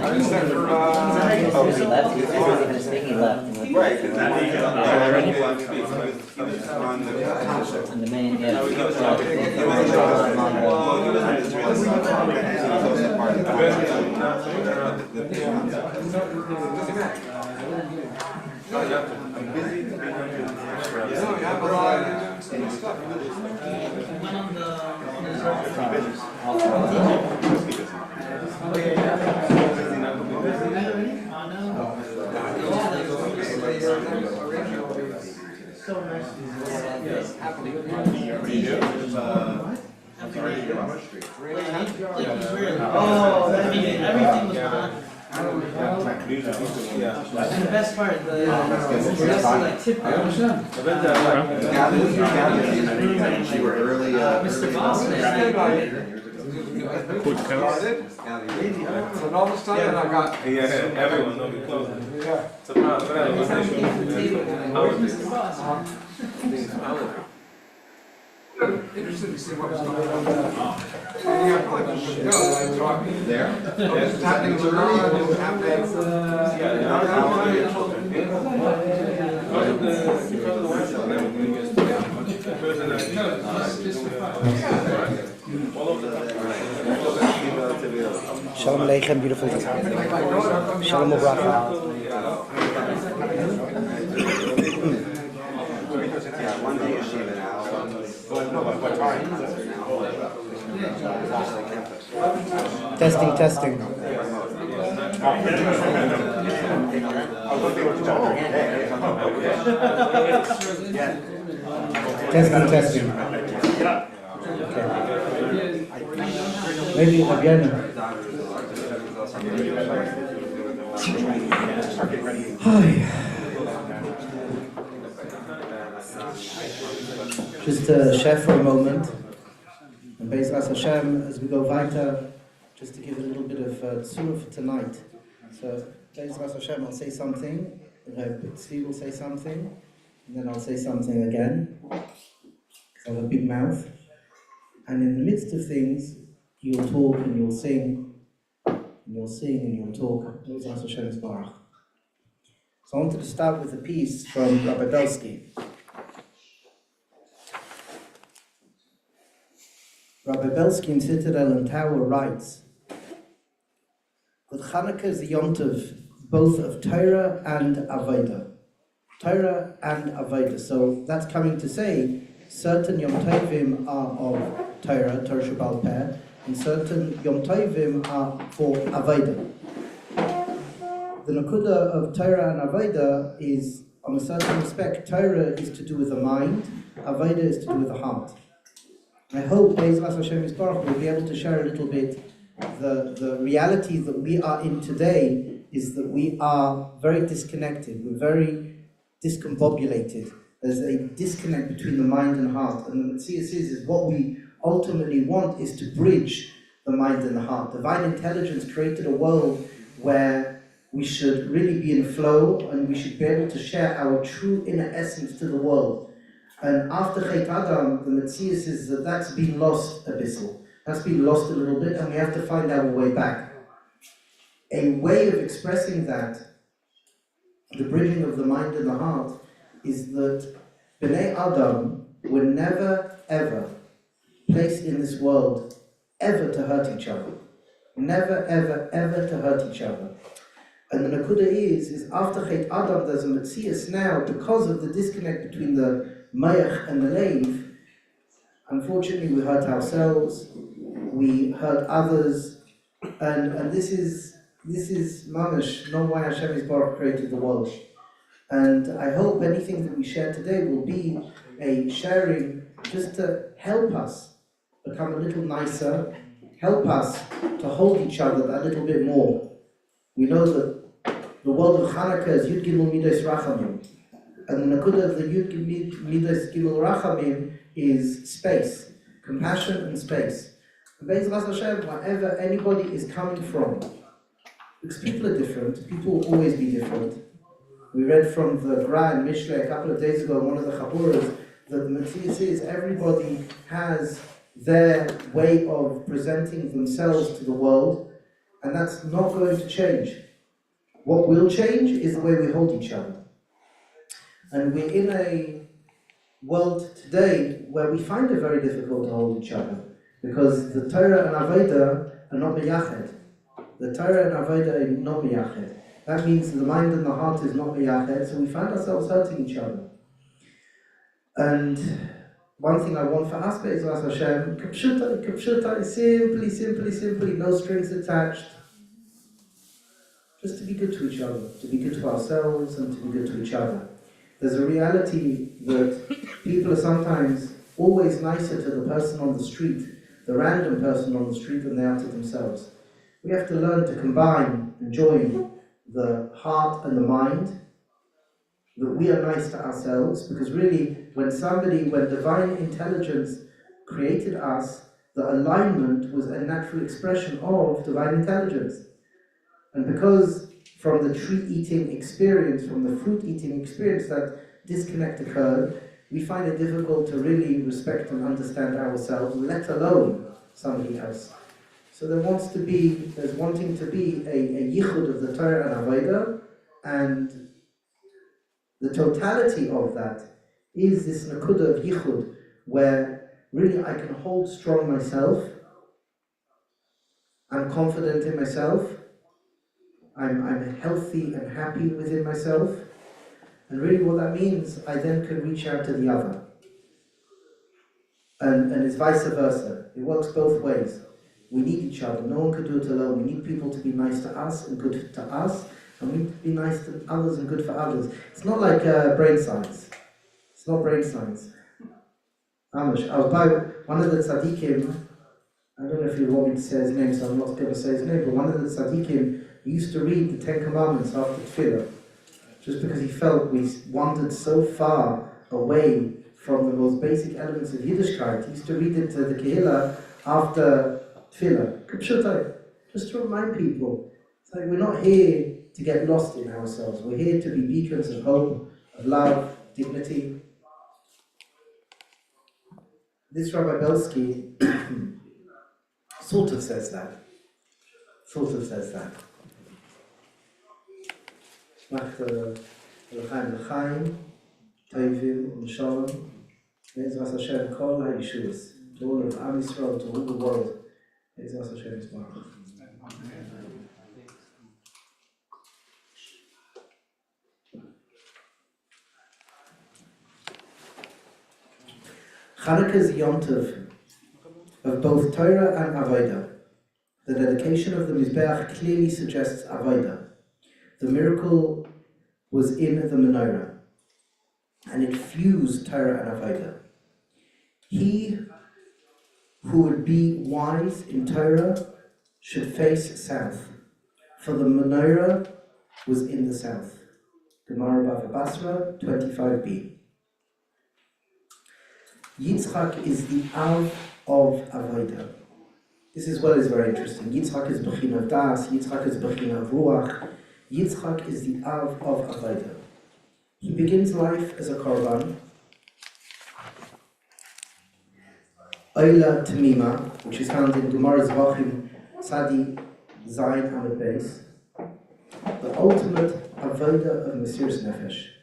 Except for, He left. He wasn't even speaking. He left. right, because he was on the competition. On the main, yeah. He was on the Oh, I mean, everything was on. And the best part, the like tip You were early, Mr. Boston. And all of a sudden I got. yeah, everyone will be close. Yeah. Surprise, Every time we came to the table, where's Mr. Boston? Interested to see what was going on. And you have like, There? it's happening to early, it's happening. Shalom Aleichem, beautiful. Shalom Ubracha. One day yeshiva now. Testing. Testing. Okay. Maybe again. Hi. Just to share for a moment, and Be'ezras Hashem, as we go weiter, just to give a little bit of tzura for tonight. So, Be'ezras Hashem, I'll say something, Tzvi will say something, and then I'll say something again, because I have a big mouth. And in the midst of things, you'll talk and you'll sing, and you'll talk. Be'ezras Hashem is Barach. So I wanted to start with a piece from Rabbi Belsky. Rabbi Belsky in Citadel and Tower writes that Chanukah is the Yom Tov both of Torah and Avodah. Torah and Avodah. So that's coming to say certain Yom Tovim are of Torah Shabbal Peh, and certain Yom Tovim are for Avodah. The Nakuda of Torah and Avodah is, on a certain respect, Torah is to do with the mind, Avodah is to do with the heart. I hope Be'ezras Hashem Yisparach will be able to share a little bit the reality that we are in today is that we are very disconnected, we're very discombobulated. There's a disconnect between the mind and heart. And the Metzias is what we ultimately want is to bridge the mind and the heart. Divine intelligence created a world where we should really be in flow and we should be able to share our true inner essence to the world. And after Chet Adam, the Metzias is that that's been lost a bissel. That's been lost a little bit, and we have to find our way back. A way of expressing that, the bridging of the mind and the heart, is that Bnei Adam were never, ever placed in this world ever to hurt each other. Never, ever, ever to hurt each other. And the Nakuda is after Chet Adam, there's a Metzias now, because of the disconnect between the Mayach and the Leiv. Unfortunately, we hurt ourselves, we hurt others, and this is mamish, not why Hashem Yisbarach created the world. And I hope anything that we share today will be a sharing just to help us become a little nicer, help us to hold each other that little bit more. We know that the world of Chanukah is Yud Gimel Midos Rachamim. And the Nakuda of the Yud Midos Gimel Rachamim is space, compassion and space. And Be'ezras Hashem, wherever anybody is coming from, because people are different, people will always be different. We read from the Gra and Mishle a couple of days ago in one of the Chapuras that the Metzias is everybody has their way of presenting themselves to the world, And that's not going to change. What will change is the way we hold each other. And we're in a world today where we find it very difficult to hold each other because the Torah and Avodah are not miyached. The Torah and Avodah are not miyached. That means the mind and the heart is not miyached, so we find ourselves hurting each other. And one thing I want for us, Be'ezras Hashem, kapshuta, simply, no strings attached. Just to be good to each other, to be good to ourselves and to be good to each other. There's a reality that people are sometimes always nicer to the person on the street, the random person on the street, than they are to themselves. We have to learn to combine and join the heart and the mind, that we are nice to ourselves, because really, when divine intelligence created us, the alignment was a natural expression of divine intelligence. And because from the tree-eating experience, from the fruit-eating experience, that disconnect occurred, we find it difficult to really respect and understand ourselves, let alone somebody else. So there's wanting to be a yichud of the Torah and Avodah, and the totality of that is this nakuda of yichud, where really I can hold strong myself, I'm confident in myself, I'm healthy and happy within myself, and really what that means, I then can reach out to the other. And it's vice versa. It works both ways. We need each other. No one can do it alone. We need people to be nice to us and good to us, and we need to be nice to others and good for others. It's not like brain science. It's not brain science. Amish, I was by one of the tzaddikim, I don't know if you want me to say his name, so I'm not going to say his name, but one of the tzaddikim used to read the Ten Commandments after Tefillah, just because he felt we wandered so far away from the most basic elements of Yiddishkeit. He used to read it to the Kehillah after Tefillah. Kapshutai, just to remind people, it's like we're not here to get lost in ourselves. We're here to be beacons of hope, of love, dignity. This Rabbi Belsky sort of says that. Macht l'chaim, Tovim, and Shalom. Be'ezras Hashem, Kol HaYeshuas, to all of Am Yisrael, to all the world. Be'ezras Hashem Yisbarach. Chanukah is the Yom Tov of both Torah and Avodah. The dedication of the Mizbeach clearly suggests Avodah. The miracle was in the menorah, and it fused Torah and Avodah. He who would be wise in Torah should face south, for the menorah was in the south. Gemara Bava Basra 25b. Yitzchak is the Av of Avodah. This as well is very interesting. Yitzchak is Bechina of Das, Yitzchak is Bechina of Ruach. Yitzchak is the Av of Avodah. He begins life as a korban, Oila Tamima, which is found in Gemara Zvachim Tzadi Zayin Amud Beis, the ultimate Avodah of Mesiras Nefesh.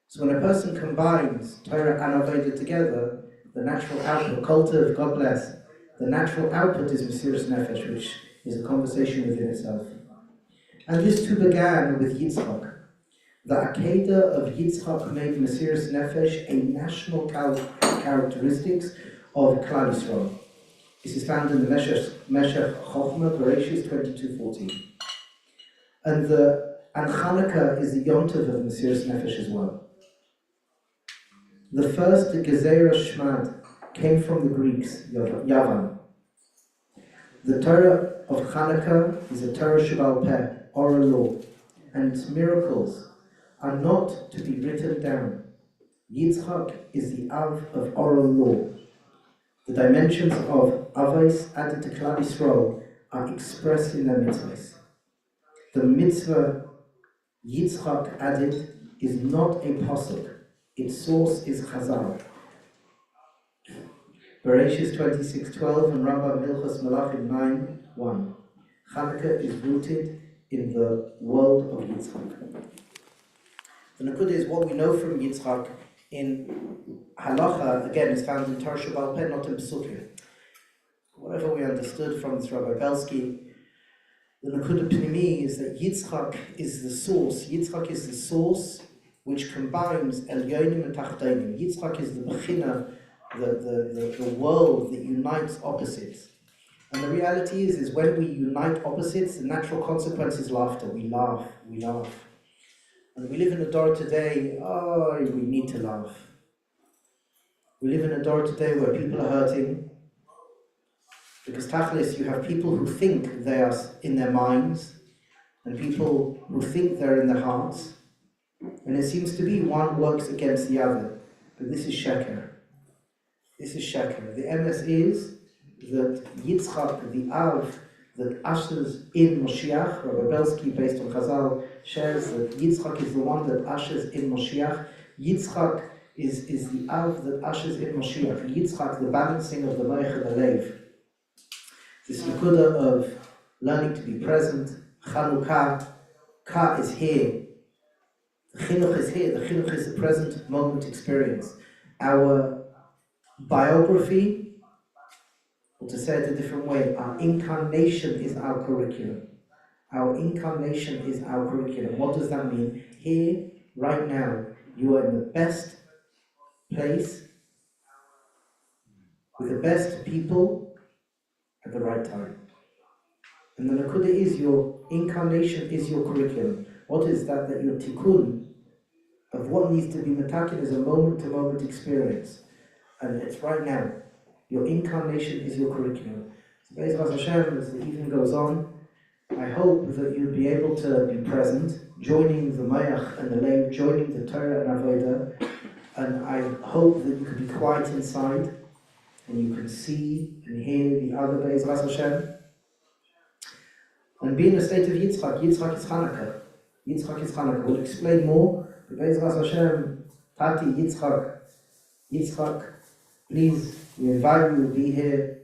So when a person combines Torah and Avodah together, the natural output, Kultiv, God bless, the natural output is Mesiras Nefesh, which is a conversation within itself. And this too began with Yitzchak. The Akedah of Yitzchak made Mesiras Nefesh a national characteristics of Klal Yisrael. This is found in the Meshech Chochmah, Bereshis 22:14. And Chanukah is the Yom Tov of Mesiras Nefesh as well. The first Gezerah Shmad came from the Greeks, Yavan. The Torah of Chanukah is a Torah Shebal Peh, oral law, and its miracles are not to be written down. Yitzchak is the Av of oral law. The dimensions of Avos added to Klal Yisrael are expressed in their mitzvahs. The mitzvah Yitzchak added is not a pasuk. Its source is Chazal. Bereshis 26:12 and Rambam Hilchos Malachim 9:1. Chanukah is rooted in the world of Yitzchak. The Nakuda is what we know from Yitzchak in Halacha, again, is found in Torah Sheba'al Peh, not in Pesukim. Whatever we understood from this Rabbi Belsky, the Nakuda Pnimi is that Yitzchak is the source. Yitzchak is the source which combines Elyonim and Tachtonim. Yitzchak is the Bechina, the world that unites opposites. And the reality is when we unite opposites, the natural consequence is laughter. We laugh. And we live in a Dor today, we need to laugh. We live in a Dor today where people are hurting, because Tachlis, you have people who think they are in their minds, and people who think they're in their hearts, and it seems to be one works against the other. But this is Sheker. This is Sheker. The MS is that Yitzchak, the Av, that ushers in Moshiach, Rabbi Belsky, based on Chazal, shares that Yitzchak is the one that ushers in Moshiach. Yitzchak is the Av that ushers in Moshiach. Yitzchak, the balancing of the Moich and the Lev. This Nakuda of learning to be present, Chanukah, Ka is here. The Chinuch is here. The Chinuch is the present moment experience. Our biography, or to say it a different way, our incarnation is our curriculum. Our incarnation is our curriculum. What does that mean? Here, right now, you are in the best place, with the best people, at the right time. And the Nakuda is your incarnation, is your curriculum. What is that? That your tikkun of what needs to be metakin is a moment-to-moment experience. And it's right now. Your incarnation is your curriculum. So Be'ezras Hashem, as the evening goes on, I hope that you'll be able to be present, joining the Mayach and the Lev, joining the Torah and Avodah, and I hope that you can be quiet inside, and you can see and hear the other Be'ezras Hashem, and be in a state of Yitzchak. Yitzchak is Chanukah. Yitzchak is Chanukah. We'll explain more. But Be'ezras Hashem, Tati, Yitzchak, please, we invite you to be here.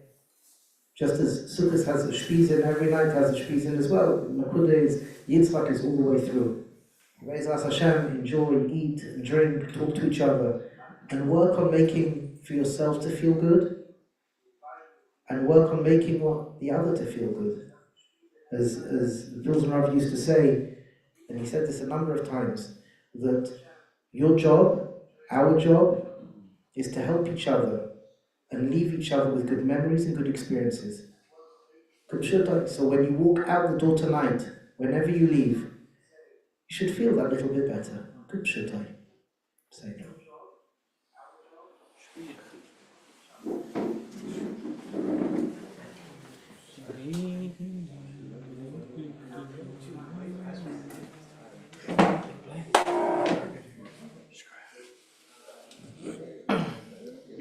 Just as Sukkot has a shpizin, every night has a shpizin as well. Nakuda is, Yitzchak is all the way through. Be'ezras Hashem, enjoy, eat, and drink, talk to each other, and work on making for yourself to feel good, and work on making the other to feel good. As the Pilsen Rav used to say, and he said this a number of times, that your job, our job, is to help each other and leave each other with good memories and good experiences. So when you walk out the door tonight, whenever you leave, you should feel that little bit better. Good pshutai. Say no.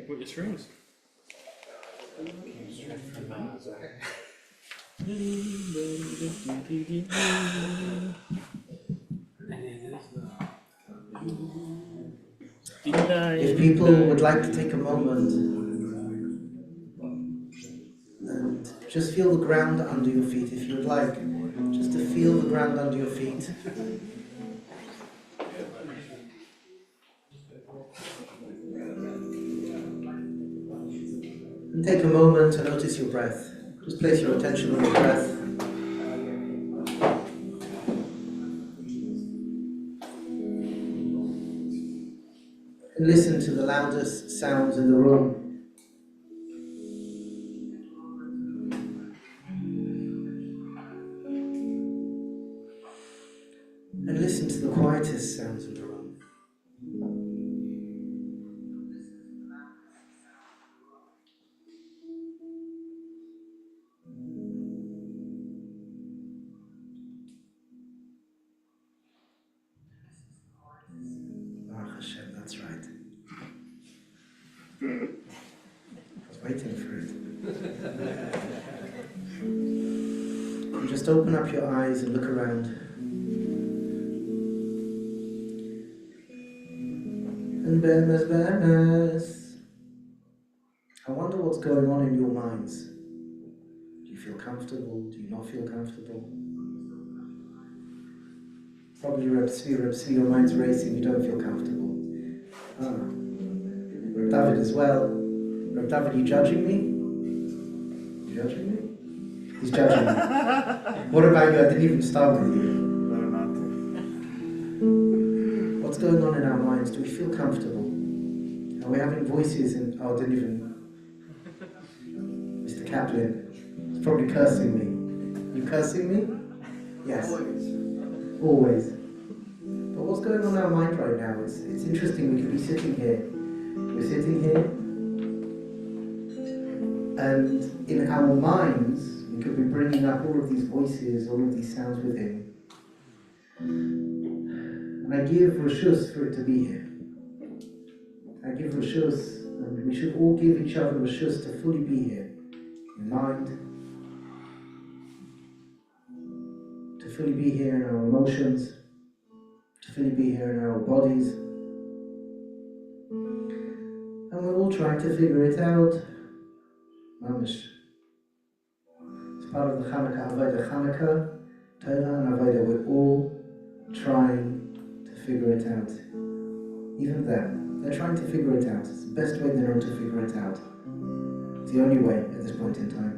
With your strings. If people would like to take a moment and just feel the ground under your feet, if you would like, just to feel the ground under your feet. And take a moment to notice your breath. Just place your attention on your breath. And listen to the loudest sounds in the room. And listen to the quietest sounds in the room. Hashem, that's right. I was waiting for it. And just open up your eyes and look around. And bemes. I wonder what's going on in your minds. Do you feel comfortable? Do you not feel comfortable? Probably Reb Tzvi, your mind's racing, you don't feel comfortable. Reb David as well. Reb David, you judging me? You judging me? He's judging me. What about you? I didn't even start with you. Better not to. What's going on in our minds? Do we feel comfortable? Are we having voices in... Oh, I didn't even... Mr. Kaplan is probably cursing me. You cursing me? Yes. Always. But what's going on in our mind right now? It's interesting. We could be sitting here. We're sitting here. And in our minds, we could be bringing up all of these voices, all of these sounds within. And I give reshus for it to be here. I give reshus, and we should all give each other reshus to fully be here. In mind, to fully be here in our emotions, to fully be here in our bodies. And we're all trying to figure it out. Mamish. It's part of the Chanukah, Avodah Chanukah, Torah and Avodah. We're all trying to figure it out. Even them. They're trying to figure it out. It's the best way they know to figure it out. It's the only way at this point in time.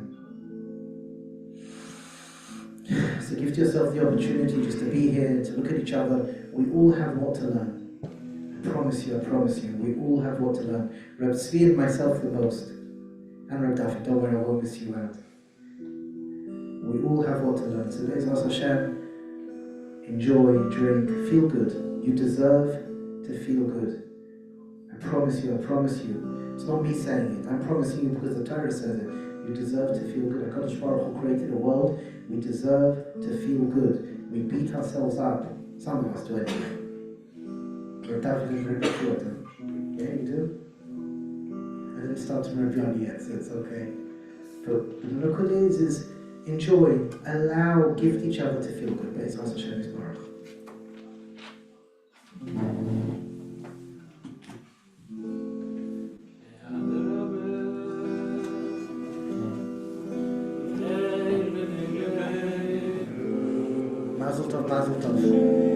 So give yourself the opportunity just to be here, to look at each other. We all have what to learn. I promise you, we all have what to learn. Reb Tzvi and myself the most. And Reb David, don't worry, I won't miss you out. We all have what to learn. So Be'ezras Hashem, enjoy, drink, feel good. You deserve to feel good. I promise you. It's not me saying it. I'm promising you because the Torah says it. You deserve to feel good. HaKadosh Baruch Hu created a world. We deserve to feel good. We beat ourselves up. Some of us do anyway. Reb David and Reb Shorten. Yeah, you do? I didn't start to Reb Yoni yet, so it's okay. But the look is enjoy, allow, gift each other to feel good. Be'ezras Hashem Yisbarach. Mazel tov, mazel tov.